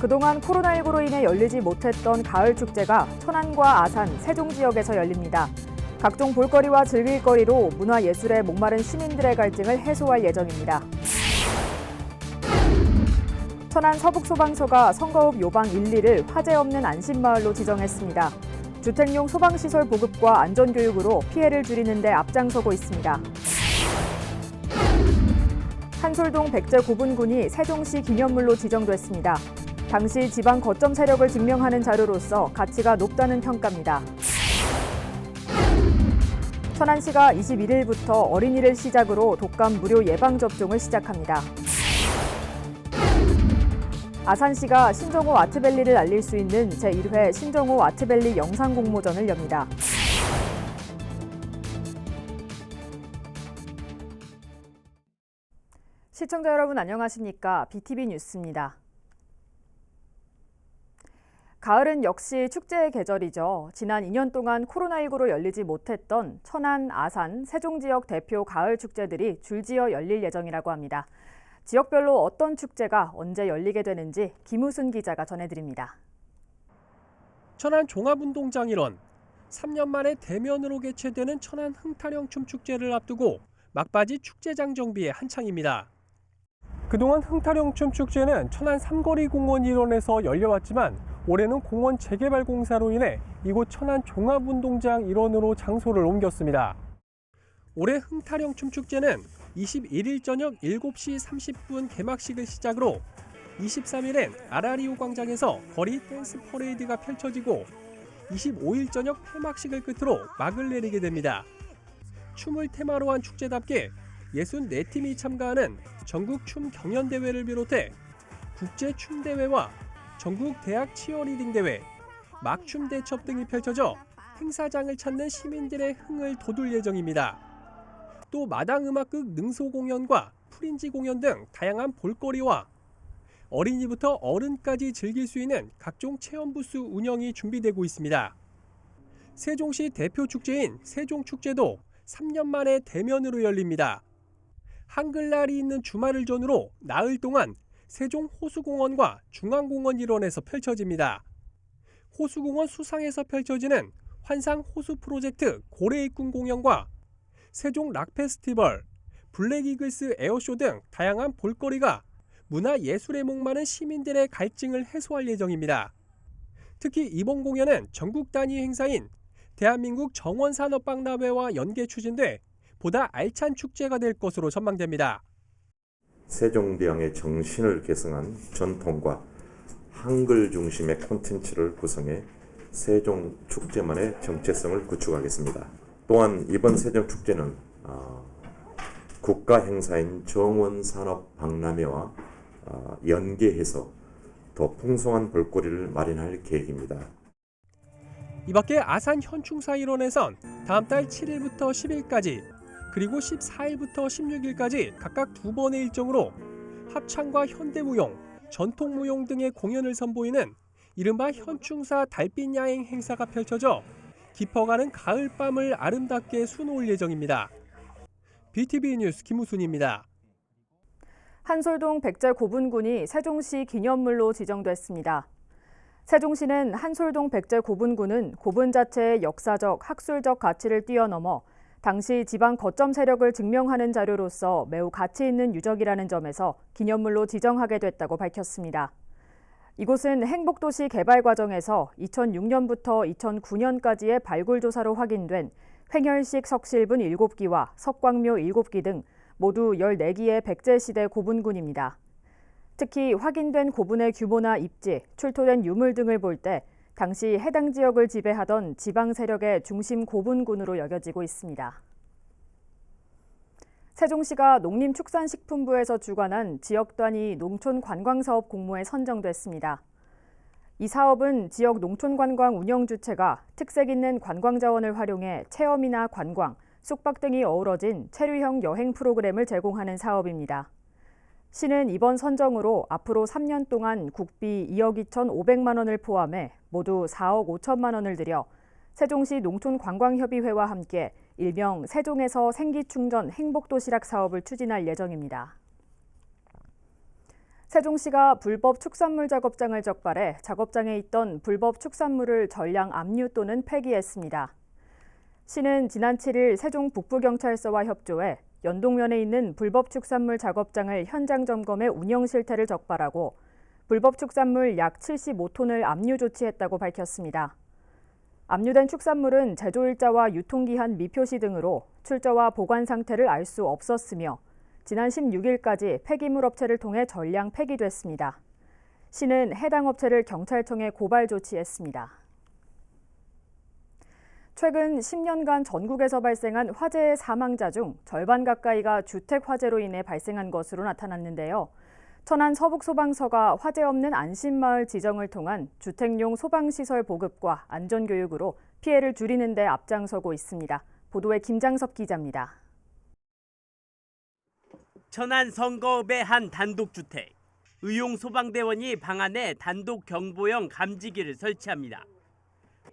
그동안 코로나19로 인해 열리지 못했던 가을 축제가 천안과 아산, 세종 지역에서 열립니다. 각종 볼거리와 즐길거리로 문화예술에 목마른 시민들의 갈증을 해소할 예정입니다. 천안 서북소방서가 선거읍 요방 1, 2를 화재 없는 안심마을로 지정했습니다. 주택용 소방시설 보급과 안전교육으로 피해를 줄이는 데 앞장서고 있습니다. 한솔동 백제고분군이 세종시 기념물로 지정됐습니다. 당시 지방 거점 세력을 증명하는 자료로서 가치가 높다는 평가입니다. 천안시가 21일부터 어린이를 시작으로 독감 무료 예방접종을 시작합니다. 아산시가 신정호 아트밸리를 알릴 수 있는 제1회 신정호 아트밸리 영상공모전을 엽니다. 시청자 여러분 안녕하십니까? BTV 뉴스입니다. 가을은 역시 축제의 계절이죠. 지난 2년 동안 코로나19로 열리지 못했던 천안, 아산, 세종 지역 대표 가을 축제들이 줄지어 열릴 예정이라고 합니다. 지역별로 어떤 축제가 언제 열리게 되는지 김우순 기자가 전해드립니다. 천안 종합운동장 일원, 3년 만에 대면으로 개최되는 천안 흥타령 춤축제를 앞두고 막바지 축제장 정비에 한창입니다. 그동안 흥타령 춤축제는 천안 삼거리 공원 일원에서 열려왔지만 올해는 공원 재개발 공사로 인해 이곳 천안 종합운동장 일원으로 장소를 옮겼습니다. 올해 흥타령 춤축제는 21일 저녁 7시 30분 개막식을 시작으로 23일엔 아라리오 광장에서 거리 댄스 퍼레이드가 펼쳐지고 25일 저녁 폐막식을 끝으로 막을 내리게 됩니다. 춤을 테마로 한 축제답게 64팀이 참가하는 전국 춤 경연대회를 비롯해 국제춤대회와 전국 대학 치어리딩 대회, 막춤 대첩 등이 펼쳐져 행사장을 찾는 시민들의 흥을 돋울 예정입니다. 또 마당음악극 능소 공연과 프린지 공연 등 다양한 볼거리와 어린이부터 어른까지 즐길 수 있는 각종 체험 부스 운영이 준비되고 있습니다. 세종시 대표 축제인 세종축제도 3년 만에 대면으로 열립니다. 한글날이 있는 주말을 전후로 나흘 동안 세종 호수공원과 중앙공원 일원에서 펼쳐집니다. 호수공원 수상에서 펼쳐지는 환상 호수 프로젝트 고래입군 공연과 세종 락페스티벌, 블랙이글스 에어쇼 등 다양한 볼거리가 문화예술에 목마른 시민들의 갈증을 해소할 예정입니다. 특히 이번 공연은 전국 단위 행사인 대한민국 정원산업박람회와 연계 추진돼 보다 알찬 축제가 될 것으로 전망됩니다. 세종대왕의 정신을 계승한 전통과 한글 중심의 콘텐츠를 구성해 세종축제만의 정체성을 구축하겠습니다. 또한 이번 세종축제는 국가 행사인 정원산업박람회와 연계해서 더 풍성한 볼거리를 마련할 계획입니다. 이 밖에 아산 현충사 일원에선 다음 달 7일부터 10일까지 그리고 14일부터 16일까지 각각 2번의 일정으로 합창과 현대무용, 전통무용 등의 공연을 선보이는 이른바 현충사 달빛 야행 행사가 펼쳐져 깊어가는 가을밤을 아름답게 수놓을 예정입니다. BTV 뉴스 김우순입니다. 한솔동 백제고분군이 세종시 기념물로 지정됐습니다. 세종시는 한솔동 백제고분군은 고분 자체의 역사적, 학술적 가치를 뛰어넘어 당시 지방 거점 세력을 증명하는 자료로서 매우 가치 있는 유적이라는 점에서 기념물로 지정하게 됐다고 밝혔습니다. 이곳은 행복도시 개발 과정에서 2006년부터 2009년까지의 발굴조사로 확인된 횡혈식 석실분 7기와 석광묘 7기 등 모두 14기의 백제시대 고분군입니다. 특히 확인된 고분의 규모나 입지, 출토된 유물 등을 볼 때 당시 해당 지역을 지배하던 지방 세력의 중심 고분군으로 여겨지고 있습니다. 세종시가 농림축산식품부에서 주관한 지역 단위 농촌관광사업 공모에 선정됐습니다. 이 사업은 지역 농촌관광 운영 주체가 특색 있는 관광자원을 활용해 체험이나 관광, 숙박 등이 어우러진 체류형 여행 프로그램을 제공하는 사업입니다. 시는 이번 선정으로 앞으로 3년 동안 국비 2억 2,500만 원을 포함해 모두 4억 5천만 원을 들여 세종시 농촌관광협의회와 함께 일명 세종에서 생기충전 행복도시락 사업을 추진할 예정입니다. 세종시가 불법 축산물 작업장을 적발해 작업장에 있던 불법 축산물을 전량 압류 또는 폐기했습니다. 시는 지난 7일 세종 북부경찰서와 협조해 연동면에 있는 불법 축산물 작업장을 현장 점검해 운영 실태를 적발하고 불법 축산물 약 75톤을 압류 조치했다고 밝혔습니다. 압류된 축산물은 제조일자와 유통기한 미표시 등으로 출처와 보관 상태를 알 수 없었으며 지난 16일까지 폐기물 업체를 통해 전량 폐기됐습니다. 시는 해당 업체를 경찰청에 고발 조치했습니다. 최근 10년간 전국에서 발생한 화재의 사망자 중 절반 가까이가 주택 화재로 인해 발생한 것으로 나타났는데요. 천안 서북소방서가 화재 없는 안심마을 지정을 통한 주택용 소방시설 보급과 안전교육으로 피해를 줄이는 데 앞장서고 있습니다. 보도에 김장섭 기자입니다. 천안 성거읍의 한 단독주택. 의용소방대원이 방 안에 단독 경보형 감지기를 설치합니다.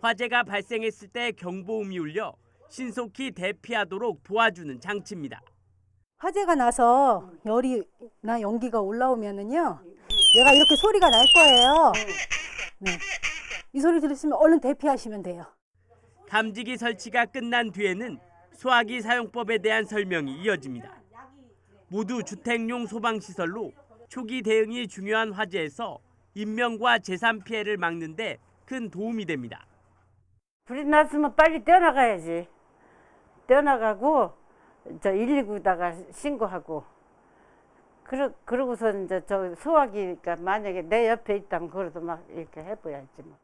화재가 발생했을 때 경보음이 울려 신속히 대피하도록 도와주는 장치입니다. 화재가 나서 열이나 연기가 올라오면은요, 얘가 이렇게 소리가 날 거예요. 네. 이 소리 들으시면 얼른 대피하시면 돼요. 감지기 설치가 끝난 뒤에는 소화기 사용법에 대한 설명이 이어집니다. 모두 주택용 소방시설로 초기 대응이 중요한 화재에서 인명과 재산 피해를 막는 데 큰 도움이 됩니다. 불이 났으면 빨리 떼어나가야지. 떼어나가고 119다가 신고하고 그러고서 이제 저 소화기가 만약에 내 옆에 있다면 그래도 막 이렇게 해봐야지 뭐.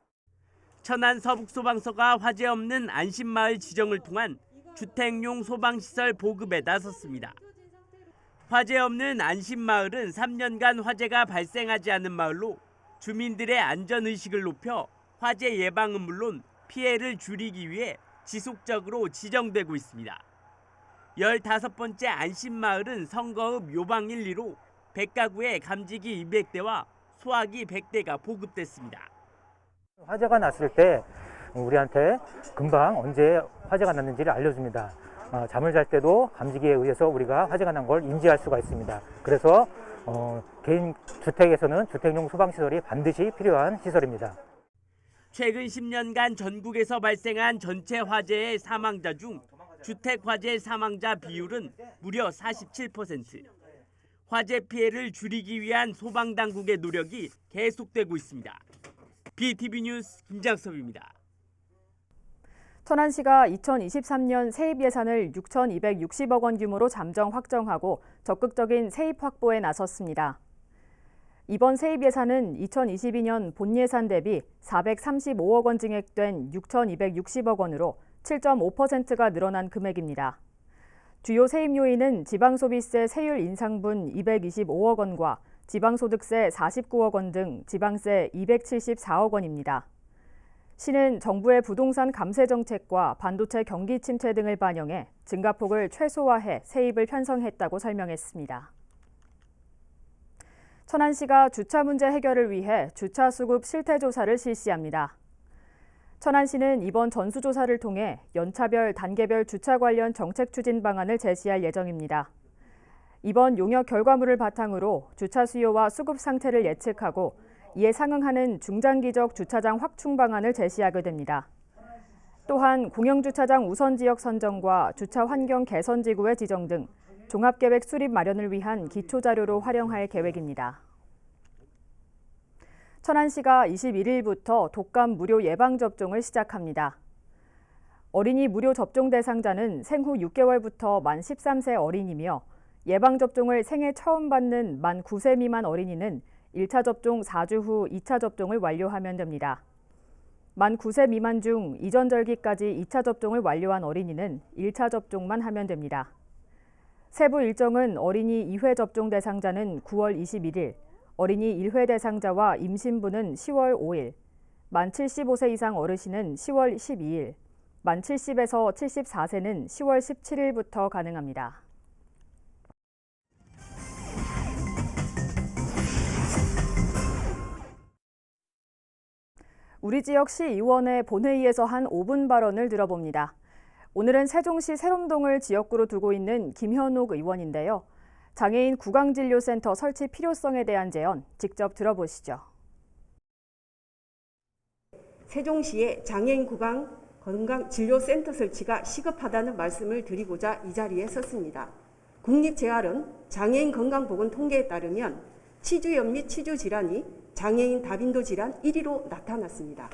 천안 서북소방서가 화재 없는 안심마을 지정을 통한 주택용 소방시설 보급에 나섰습니다. 화재 없는 안심마을은 3년간 화재가 발생하지 않은 마을로 주민들의 안전의식을 높여 화재 예방은 물론 피해를 줄이기 위해 지속적으로 지정되고 있습니다. 15번째 안심마을은 성거읍 요방 1, 2로 100가구에 감지기 200대와 소화기 100대가 보급됐습니다. 화재가 났을 때 우리한테 금방 언제 화재가 났는지를 알려줍니다. 잠을 잘 때도 감지기에 의해서 우리가 화재가 난 걸 인지할 수가 있습니다. 그래서 개인 주택에서는 주택용 소방시설이 반드시 필요한 시설입니다. 최근 10년간 전국에서 발생한 전체 화재의 사망자 중 주택 화재 사망자 비율은 무려 47%. 화재 피해를 줄이기 위한 소방당국의 노력이 계속되고 있습니다. BTV 뉴스 김장섭입니다. 천안시가 2023년 세입 예산을 6,260억 원 규모로 잠정 확정하고 적극적인 세입 확보에 나섰습니다. 이번 세입 예산은 2022년 본 예산 대비 435억 원 증액된 6,260억 원으로 7.5%가 늘어난 금액입니다. 주요 세입 요인은 지방소비세 세율 인상분 225억 원과 지방소득세 49억 원 등 지방세 274억 원입니다. 시는 정부의 부동산 감세 정책과 반도체 경기 침체 등을 반영해 증가폭을 최소화해 세입을 편성했다고 설명했습니다. 천안시가 주차 문제 해결을 위해 주차 수급 실태 조사를 실시합니다. 천안시는 이번 전수조사를 통해 연차별, 단계별 주차 관련 정책 추진 방안을 제시할 예정입니다. 이번 용역 결과물을 바탕으로 주차 수요와 수급 상태를 예측하고 이에 상응하는 중장기적 주차장 확충 방안을 제시하게 됩니다. 또한 공영주차장 우선지역 선정과 주차 환경 개선 지구의 지정 등 종합계획 수립 마련을 위한 기초자료로 활용할 계획입니다. 천안시가 21일부터 독감 무료 예방접종을 시작합니다. 어린이 무료 접종 대상자는 생후 6개월부터 만 13세 어린이며 예방접종을 생애 처음 받는 만 9세 미만 어린이는 1차 접종 4주 후 2차 접종을 완료하면 됩니다. 만 9세 미만 중 이전 절기까지 2차 접종을 완료한 어린이는 1차 접종만 하면 됩니다. 세부 일정은 어린이 2회 접종 대상자는 9월 21일, 어린이 1회 대상자와 임신부는 10월 5일, 만 75세 이상 어르신은 10월 12일, 만 70에서 74세는 10월 17일부터 가능합니다. 우리 지역 시의원의 본회의에서 한 5분 발언을 들어봅니다. 오늘은 세종시 세롬동을 지역구로 두고 있는 김현옥 의원인데요. 장애인 구강진료센터 설치 필요성에 대한 제언 직접 들어보시죠. 세종시에 장애인 구강 건강진료센터 설치가 시급하다는 말씀을 드리고자 이 자리에 섰습니다. 국립재활은 장애인 건강보건 통계에 따르면 치주염 및 치주질환이 장애인 다빈도 질환 1위로 나타났습니다.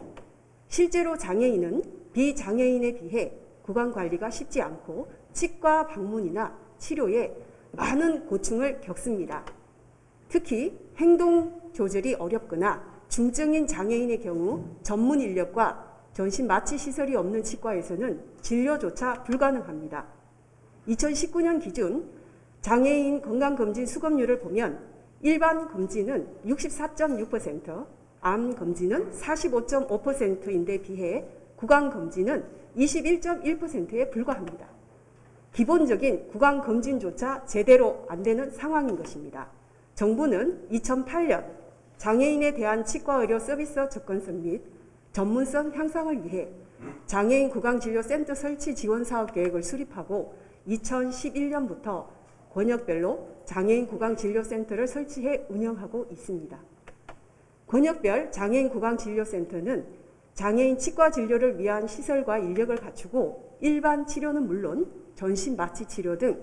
실제로 장애인은 비장애인에 비해 구강관리가 쉽지 않고 치과 방문이나 치료에 많은 고충을 겪습니다. 특히 행동 조절이 어렵거나 중증인 장애인의 경우 전문 인력과 전신 마취 시설이 없는 치과에서는 진료조차 불가능합니다. 2019년 기준 장애인 건강검진 수검률을 보면 일반 검진은 64.6%, 암 검진은 45.5%인데 비해 구강 검진은 21.1%에 불과합니다. 기본적인 구강 검진조차 제대로 안 되는 상황인 것입니다. 정부는 2008년 장애인에 대한 치과 의료 서비스 접근성 및 전문성 향상을 위해 장애인 구강진료센터 설치 지원 사업 계획을 수립하고 2011년부터 권역별로 장애인 구강진료센터를 설치해 운영하고 있습니다. 권역별 장애인 구강진료센터는 장애인 치과 진료를 위한 시설과 인력을 갖추고 일반 치료는 물론 전신 마취 치료 등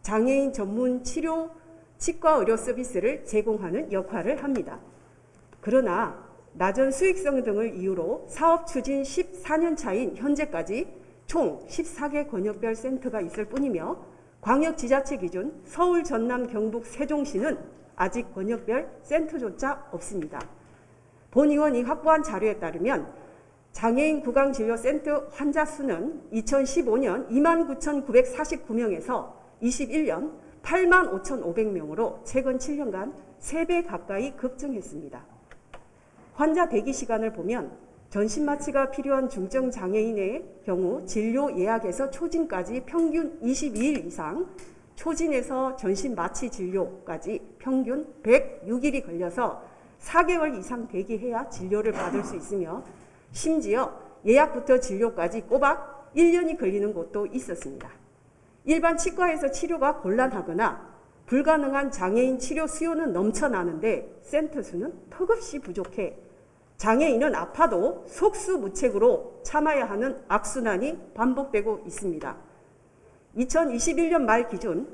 장애인 전문 치료 치과 의료 서비스를 제공하는 역할을 합니다. 그러나 낮은 수익성 등을 이유로 사업 추진 14년 차인 현재까지 총 14개 권역별 센터가 있을 뿐이며 광역지자체 기준 서울, 전남, 경북, 세종시는 아직 권역별 센터조차 없습니다. 본 의원이 확보한 자료에 따르면 장애인 구강진료센터 환자 수는 2015년 29,949명에서 21년 85,500명으로 최근 7년간 3배 가까이 급증했습니다. 환자 대기 시간을 보면 전신 마취가 필요한 중증 장애인의 경우 진료 예약에서 초진까지 평균 22일 이상, 초진에서 전신 마취 진료까지 평균 106일이 걸려서 4개월 이상 대기해야 진료를 받을 수 있으며 심지어 예약부터 진료까지 꼬박 1년이 걸리는 곳도 있었습니다. 일반 치과에서 치료가 곤란하거나 불가능한 장애인 치료 수요는 넘쳐나는데 센터 수는 턱없이 부족해 장애인은 아파도 속수무책으로 참아야 하는 악순환이 반복되고 있습니다. 2021년 말 기준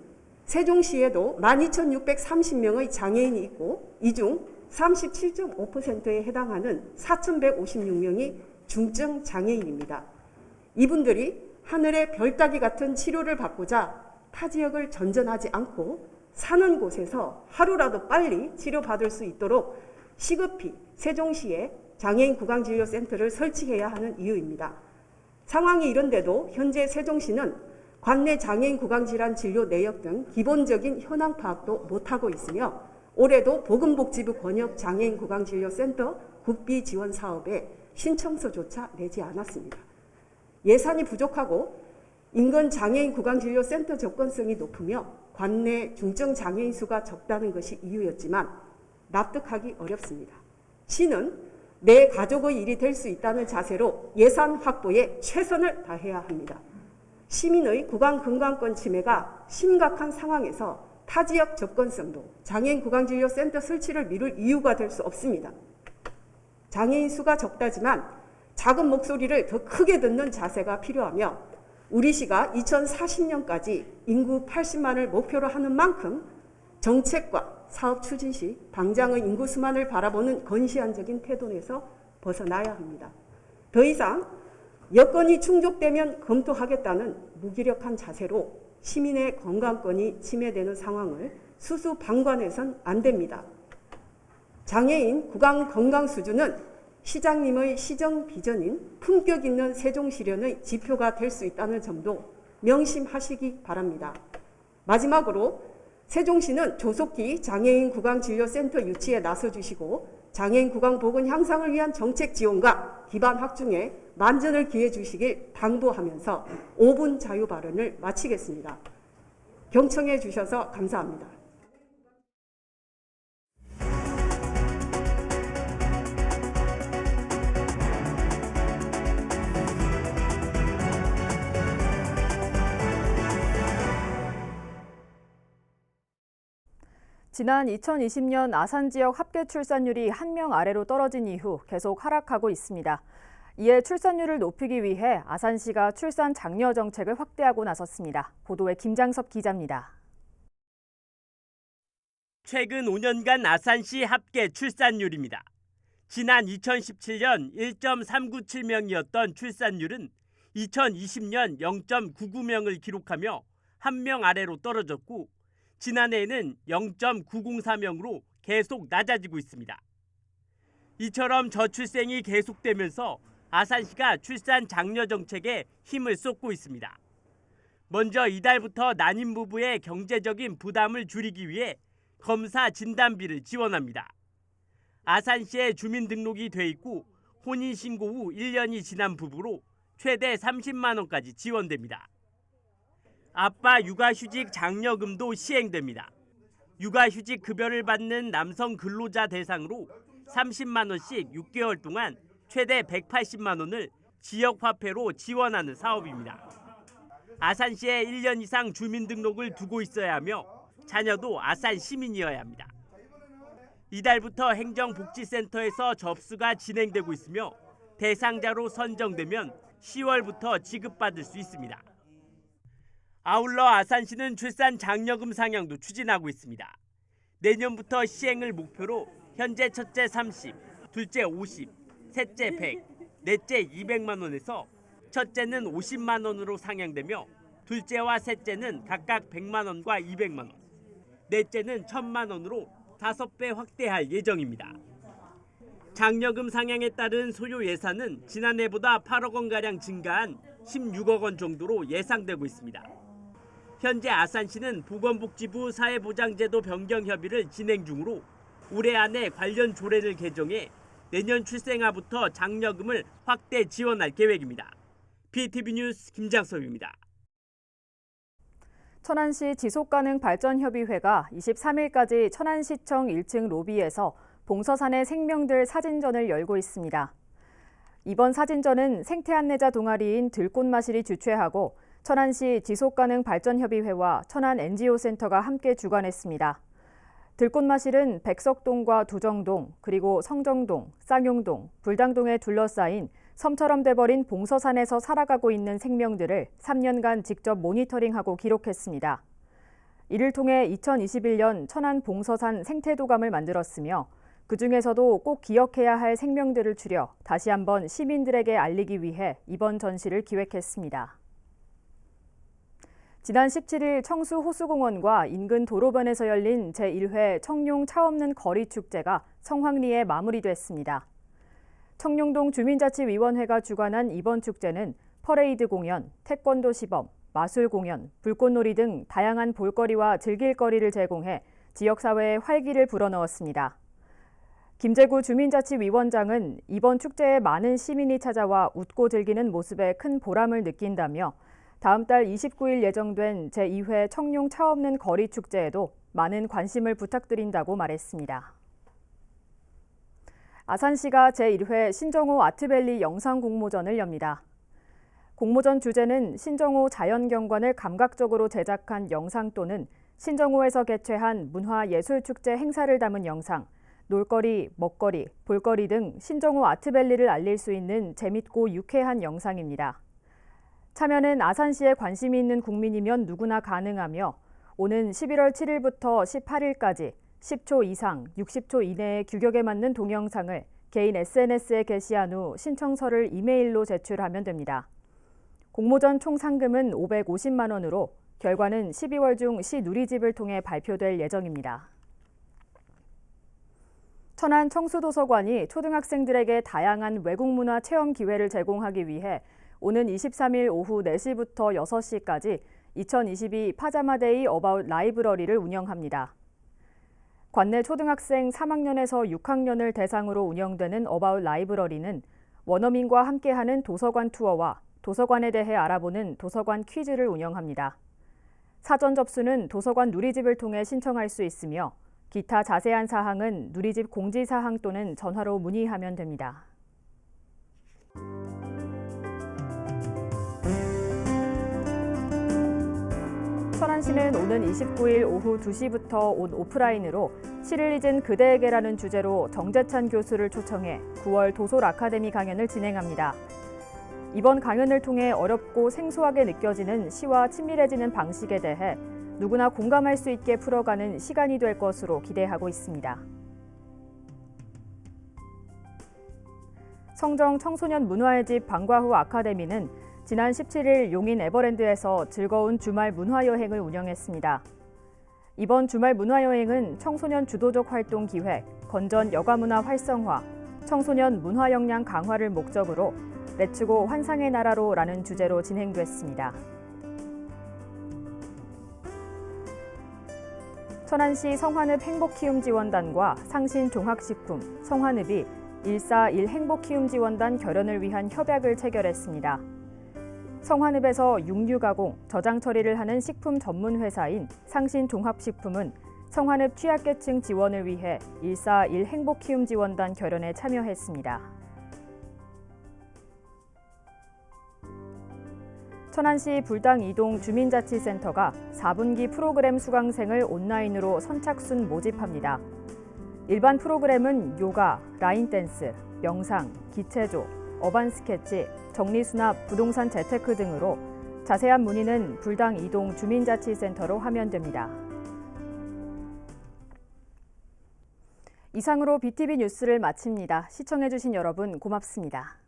세종시에도 12,630명의 장애인이 있고 이 중 37.5%에 해당하는 4,156명이 중증 장애인입니다. 이분들이 하늘의 별 따기 같은 치료를 받고자 타 지역을 전전하지 않고 사는 곳에서 하루라도 빨리 치료받을 수 있도록 시급히 세종시에 장애인 구강진료센터를 설치해야 하는 이유입니다. 상황이 이런데도 현재 세종시는 관내 장애인 구강질환 진료 내역 등 기본적인 현황 파악도 못하고 있으며 올해도 보건복지부 권역 장애인 구강진료센터 국비 지원 사업에 신청서조차 내지 않았습니다. 예산이 부족하고 인근 장애인 구강진료센터 접근성이 높으며 관내 중증 장애인 수가 적다는 것이 이유였지만 납득하기 어렵습니다. 시는 내 가족의 일이 될 수 있다는 자세로 예산 확보에 최선을 다해야 합니다. 시민의 구강 건강권 침해가 심각한 상황에서 타 지역 접근성도 장애인 구강진료센터 설치를 미룰 이유가 될 수 없습니다. 장애인 수가 적다지만 작은 목소리를 더 크게 듣는 자세가 필요하며 우리 시가 2040년까지 인구 80만을 목표로 하는 만큼 정책과 사업 추진 시 당장의 인구 수만을 바라보는 건시안적인 태도에서 벗어나야 합니다. 더 이상 여건이 충족되면 검토하겠다는 무기력한 자세로 시민의 건강권이 침해되는 상황을 수수방관해선 안 됩니다. 장애인 구강 건강 수준은 시장님의 시정 비전인 품격 있는 세종시련의 지표가 될 수 있다는 점도 명심하시기 바랍니다. 마지막으로 세종시는 조속히 장애인 구강진료센터 유치에 나서주시고 장애인 구강 보건 향상을 위한 정책 지원과 기반 확충에 만전을 기해 주시길 당부하면서 5분 자유 발언을 마치겠습니다. 경청해 주셔서 감사합니다. 지난 2020년 아산 지역 합계 출산율이 1명 아래로 떨어진 이후 계속 하락하고 있습니다. 이에 출산율을 높이기 위해 아산시가 출산 장려 정책을 확대하고 나섰습니다. 보도에 김장섭 기자입니다. 최근 5년간 아산시 합계 출산율입니다. 지난 2017년 1.397명이었던 출산율은 2020년 0.99명을 기록하며 1명 아래로 떨어졌고 지난해에는 0.904명으로 계속 낮아지고 있습니다. 이처럼 저출생이 계속되면서 아산시가 출산 장려 정책에 힘을 쏟고 있습니다. 먼저 이달부터 난임 부부의 경제적인 부담을 줄이기 위해 검사 진단비를 지원합니다. 아산시에 주민등록이 돼 있고 혼인신고 후 1년이 지난 부부로 최대 30만 원까지 지원됩니다. 아빠 육아휴직 장려금도 시행됩니다. 육아휴직 급여를 받는 남성 근로자 대상으로 30만 원씩 6개월 동안 최대 180만 원을 지역화폐로 지원하는 사업입니다. 아산시에 1년 이상 주민등록을 두고 있어야 하며 자녀도 아산 시민이어야 합니다. 이달부터 행정복지센터에서 접수가 진행되고 있으며 대상자로 선정되면 10월부터 지급받을 수 있습니다. 아울러 아산시는 출산 장려금 상향도 추진하고 있습니다. 내년부터 시행을 목표로 현재 첫째 30, 둘째 50, 셋째 100, 넷째 200만 원에서 첫째는 50만 원으로 상향되며 둘째와 셋째는 각각 100만 원과 200만 원, 넷째는 1000만 원으로 5배 확대할 예정입니다. 장려금 상향에 따른 소요 예산은 지난해보다 8억 원가량 증가한 16억 원 정도로 예상되고 있습니다. 현재 아산시는 보건복지부 사회보장제도 변경 협의를 진행 중으로 올해 안에 관련 조례를 개정해 내년 출생아부터 장려금을 확대 지원할 계획입니다. BTV 뉴스 김장섭입니다. 천안시 지속가능발전협의회가 23일까지 천안시청 1층 로비에서 봉서산의 생명들 사진전을 열고 있습니다. 이번 사진전은 생태안내자 동아리인 들꽃마실이 주최하고 천안시 지속가능발전협의회와 천안 NGO센터가 함께 주관했습니다. 들꽃마실은 백석동과 두정동, 그리고 성정동, 쌍용동, 불당동에 둘러싸인 섬처럼 돼버린 봉서산에서 살아가고 있는 생명들을 3년간 직접 모니터링하고 기록했습니다. 이를 통해 2021년 천안 봉서산 생태도감을 만들었으며 그중에서도 꼭 기억해야 할 생명들을 추려 다시 한번 시민들에게 알리기 위해 이번 전시를 기획했습니다. 지난 17일 청수 호수공원과 인근 도로변에서 열린 제1회 청룡 차 없는 거리 축제가 성황리에 마무리됐습니다. 청룡동 주민자치위원회가 주관한 이번 축제는 퍼레이드 공연, 태권도 시범, 마술 공연, 불꽃놀이 등 다양한 볼거리와 즐길거리를 제공해 지역사회에 활기를 불어넣었습니다. 김재구 주민자치위원장은 이번 축제에 많은 시민이 찾아와 웃고 즐기는 모습에 큰 보람을 느낀다며 다음 달 29일 예정된 제2회 청룡 차 없는 거리 축제에도 많은 관심을 부탁드린다고 말했습니다. 아산시가 제1회 신정호 아트밸리 영상 공모전을 엽니다. 공모전 주제는 신정호 자연경관을 감각적으로 제작한 영상 또는 신정호에서 개최한 문화예술축제 행사를 담은 영상, 놀거리, 먹거리, 볼거리 등 신정호 아트밸리를 알릴 수 있는 재밌고 유쾌한 영상입니다. 참여는 아산시에 관심이 있는 국민이면 누구나 가능하며 오는 11월 7일부터 18일까지 10초 이상, 60초 이내의 규격에 맞는 동영상을 개인 SNS에 게시한 후 신청서를 이메일로 제출하면 됩니다. 공모전 총 상금은 550만 원으로 결과는 12월 중 시 누리집을 통해 발표될 예정입니다. 천안 청수도서관이 초등학생들에게 다양한 외국문화 체험 기회를 제공하기 위해 오는 23일 오후 4시부터 6시까지 2022 파자마데이 어바웃 라이브러리를 운영합니다. 관내 초등학생 3학년에서 6학년을 대상으로 운영되는 어바웃 라이브러리는 원어민과 함께하는 도서관 투어와 도서관에 대해 알아보는 도서관 퀴즈를 운영합니다. 사전 접수는 도서관 누리집을 통해 신청할 수 있으며 기타 자세한 사항은 누리집 공지사항 또는 전화로 문의하면 됩니다. 천안 천안시는 오는 29일 오후 2시부터 온 오프라인으로 시를 잊은 그대에게라는 주제로 정재찬 교수를 초청해 9월 도솔 아카데미 강연을 진행합니다. 이번 강연을 통해 어렵고 생소하게 느껴지는 시와 친밀해지는 방식에 대해 누구나 공감할 수 있게 풀어가는 시간이 될 것으로 기대하고 있습니다. 성정 청소년 문화의 집 방과후 아카데미는 지난 17일 용인 에버랜드에서 즐거운 주말 문화여행을 운영했습니다. 이번 주말 문화여행은 청소년 주도적 활동 기획, 건전 여가문화 활성화, 청소년 문화 역량 강화를 목적으로 레츠고 환상의 나라로라는 주제로 진행됐습니다. 천안시 성환읍 행복키움지원단과 상신종합식품, 성환읍이 141 행복키움지원단 결연을 위한 협약을 체결했습니다. 성환읍에서 육류가공, 저장 처리를 하는 식품 전문 회사인 상신종합식품은 성환읍 취약계층 지원을 위해 141 행복키움지원단 결연에 참여했습니다. 천안시 불당 2동 주민자치센터가 4분기 프로그램 수강생을 온라인으로 선착순 모집합니다. 일반 프로그램은 요가, 라인댄스, 명상, 기체조, 어반 스케치, 정리수납, 부동산 재테크 등으로 자세한 문의는 불당 2동 주민자치센터로 하면 됩니다. 이상으로 BTV 뉴스를 마칩니다. 시청해주신 여러분 고맙습니다.